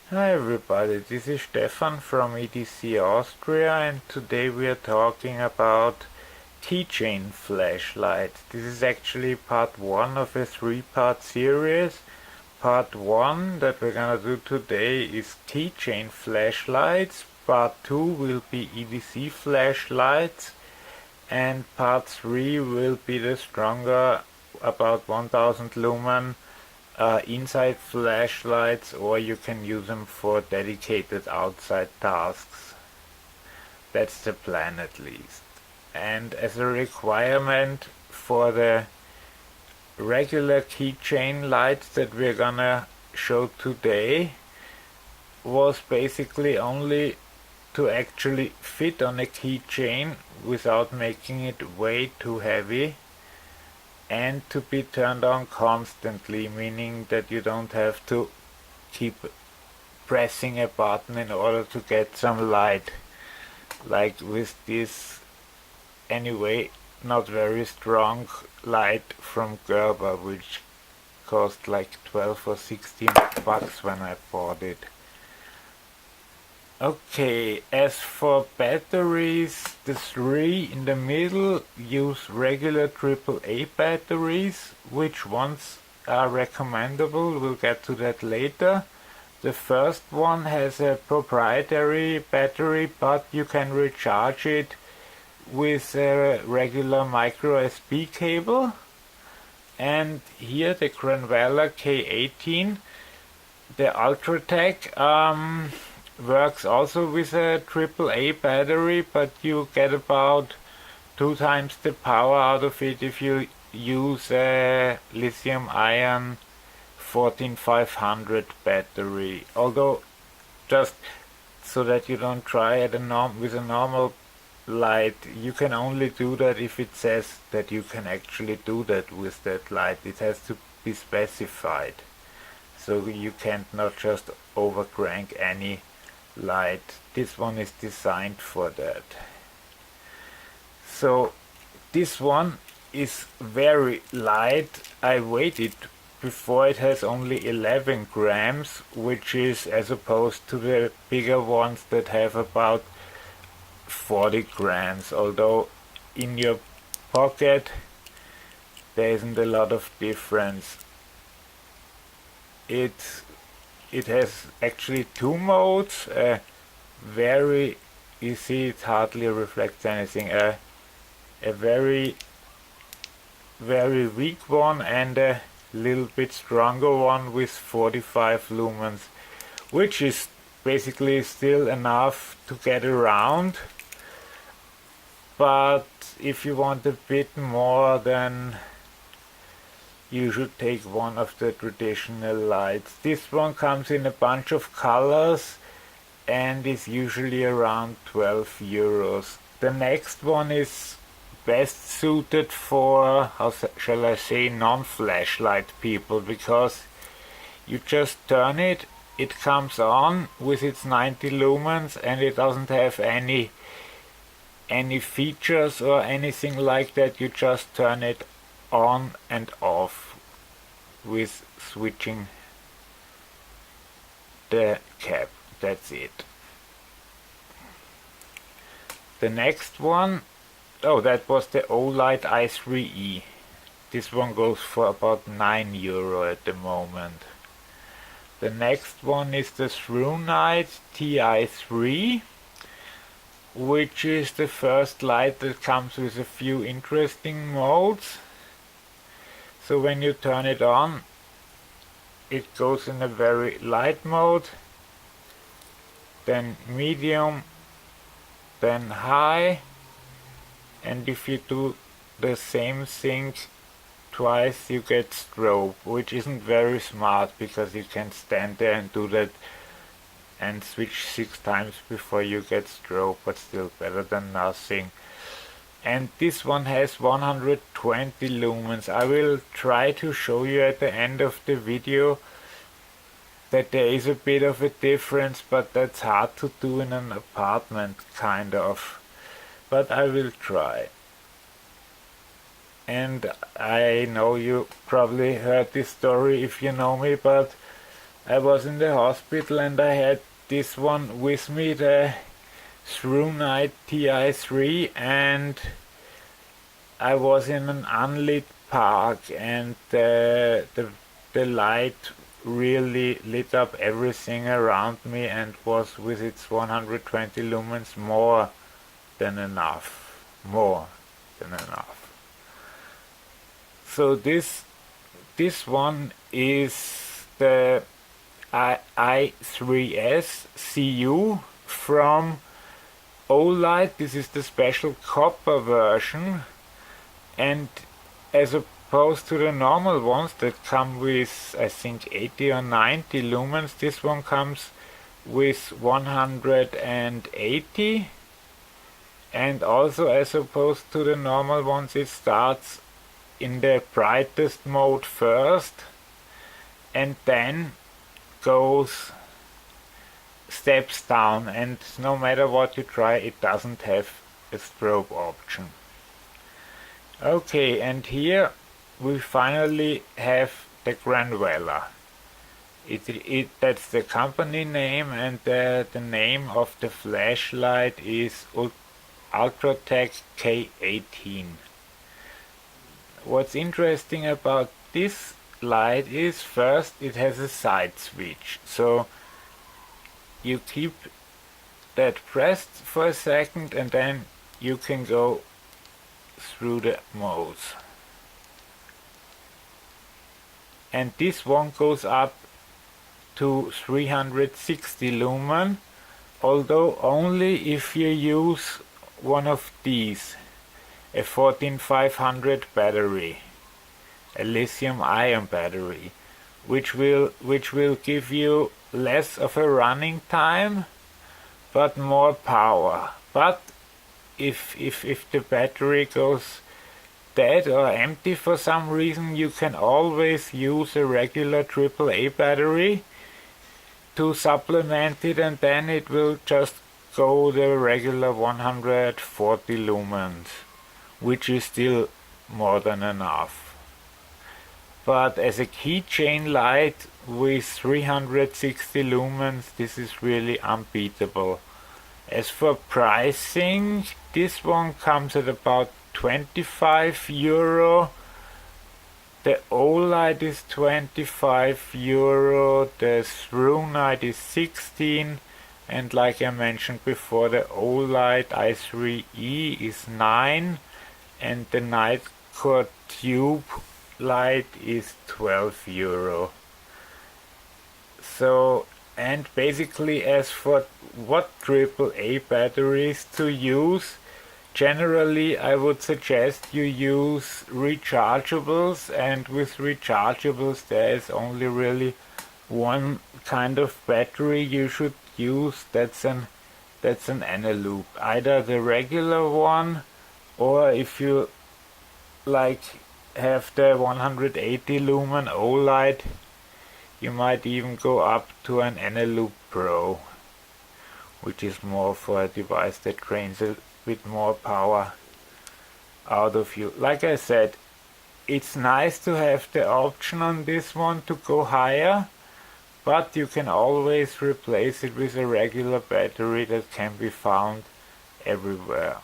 Hi everybody, this is Stefan from EDC Austria, and today we are talking about Keychain flashlights. This is actually part 1 of a 3-part series. Part 1 that we're gonna do today is Keychain flashlights, part 2 will be EDC flashlights, and part 3 will be the stronger, about 1000 lumen inside flashlights, or you can use them for dedicated outside tasks. That's the plan at least. And as a requirement for the regular keychain lights that we're gonna show today was basically only to actually fit on a keychain without making it way too heavy, and to be turned on constantly, meaning that you don't have to keep pressing a button in order to get some light, like with this anyway not very strong light from Gerber, which cost like 12 or 16 bucks when I bought it. Okay, as for batteries, the 3 in the middle use regular AAA batteries. Which ones are recommendable? We'll get to that later. The first one has a proprietary battery, but you can recharge it with a regular micro USB cable. And here the Granvella K18, the Ultratac, works also with a AAA battery, but you get about 2 times the power out of it if you use a lithium-ion 14500 battery. Although, just so that you don't try at with a normal light, you can only do that if it says that you can actually do that with that light. It has to be specified, so you can't not just overcrank any light. This one is designed for that. So this one is very light. I weighed it before. It has only 11 grams, which is as opposed to the bigger ones that have about 40 grams, although in your pocket there isn't a lot of difference. It has actually 2 modes, you see it hardly reflects anything, a very weak one and a little bit stronger one with 45 lumens, which is basically still enough to get around. But if you want a bit more, then you should take one of the traditional lights. This one comes in a bunch of colors and is usually around 12 euros. The next one is best suited for, how shall I say, non-flashlight people, because you just turn it, it comes on with its 90 lumens, and it doesn't have any features or anything like that. You just turn it on and off with switching the cap. That's it. The next one, oh, that was the Olight i3E. This one goes for about 9 euro at the moment. The next one is the TrueNight TI3, which is the first light that comes with a few interesting modes. So when you turn it on, it goes in a very light mode, then medium, then high, and if you do the same thing twice you get strobe, which isn't very smart because you can stand there and do that and switch 6 times before you get strobe, but still better than nothing. And this one has 120 lumens. I will try to show you at the end of the video that there is a bit of a difference, but that's hard to do in an apartment, kind of. But I will try. And I know you probably heard this story if you know me, but I was in the hospital and I had this one with me, the ThruNite TI3, and I was in an unlit park, and the light really lit up everything around me and was, with its 120 lumens, more than enough. More than enough. So this one is the I3S CU from Olight. This is the special copper version, and as opposed to the normal ones that come with, I think, 80 or 90 lumens, this one comes with 180, and also as opposed to the normal ones, it starts in the brightest mode first and then goes steps down, and no matter what you try, it doesn't have a strobe option. Okay, and here we finally have the Granular. That's the company name, and the name of the flashlight is Ultratac K18. What's interesting about this light is, first, it has a side switch, so you keep that pressed for a second and then you can go through the modes. And this one goes up to 360 lumen, although only if you use one of these, a 14500 battery, a lithium-ion battery, which will give you less of a running time but more power. But if the battery goes dead or empty for some reason, you can always use a regular AAA battery to supplement it, and then it will just go the regular 140 lumens, which is still more than enough. But as a keychain light with 360 lumens, this is really unbeatable. As for pricing, this one comes at about 25 euro. The Olight is 25 euro, the ThruNite is 16, and like I mentioned before, the Olight i3E is 9, and the Nightcore Tube light is 12 euro. So, and basically, as for what AAA batteries to use, generally I would suggest you use rechargeables, and with rechargeables there is only really one kind of battery you should use. That's an Eneloop, either the regular one, or if you like have the 180 lumen Olight, you might even go up to an Eneloop Pro, which is more for a device that drains a bit more power out of you. Like I said, it's nice to have the option on this one to go higher, but you can always replace it with a regular battery that can be found everywhere.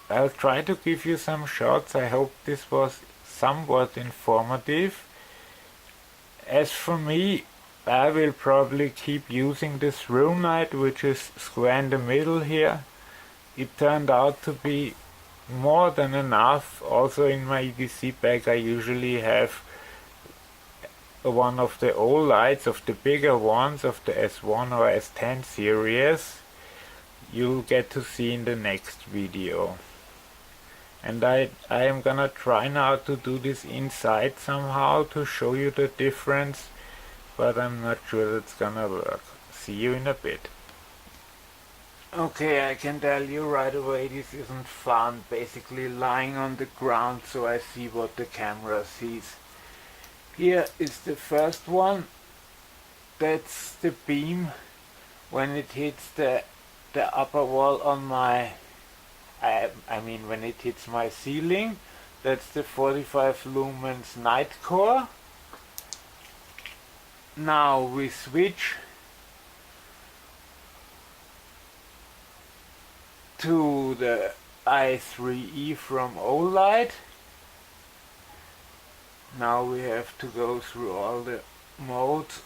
I'll try to give you some shots. I hope this was somewhat informative. As for me, I will probably keep using this ThruNite, which is square in the middle here. It turned out to be more than enough. Also in my EDC bag I usually have one of the Olights, of the bigger ones, of the S1 or S10 series. You'll get to see in the next video. And I am gonna try now to do this inside somehow to show you the difference, but I'm not sure that's gonna work. See you in a bit. Okay, I can tell you right away this isn't fun, basically lying on the ground so I see what the camera sees. Here is the first one. That's the beam when it hits the upper wall on my, I mean when it hits my ceiling. That's the 45 lumens Nightcore. Now we switch to the i3E from Olight. Now we have to go through all the modes,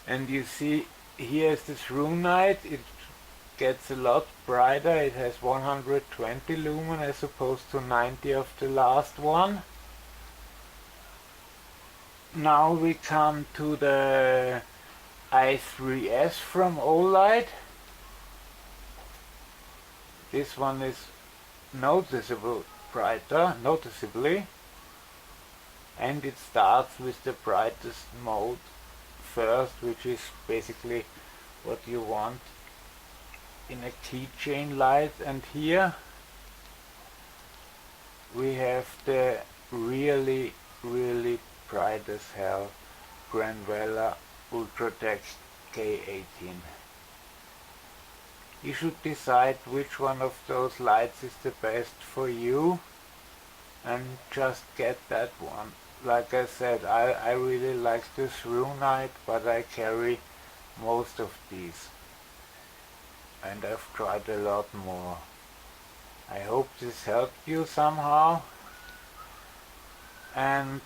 and you see here's the through night. It gets a lot brighter. It has 120 lumen as opposed to 90 of the last one. Now we come to the i3S from Olight. This one is noticeably, and it starts with the brightest mode first, which is basically what you want in a Keychain light. And here we have the really bright as hell Granular Ultratac K18. You should decide which one of those lights is the best for you and just get that one. Like I said, I really like the through night, but I carry most of these, and I've tried a lot more. I hope this helped you somehow, and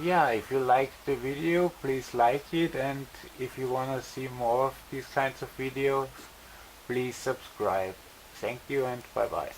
yeah, if you liked the video, please like it, and if you want to see more of these kinds of videos, please subscribe. Thank you and bye bye.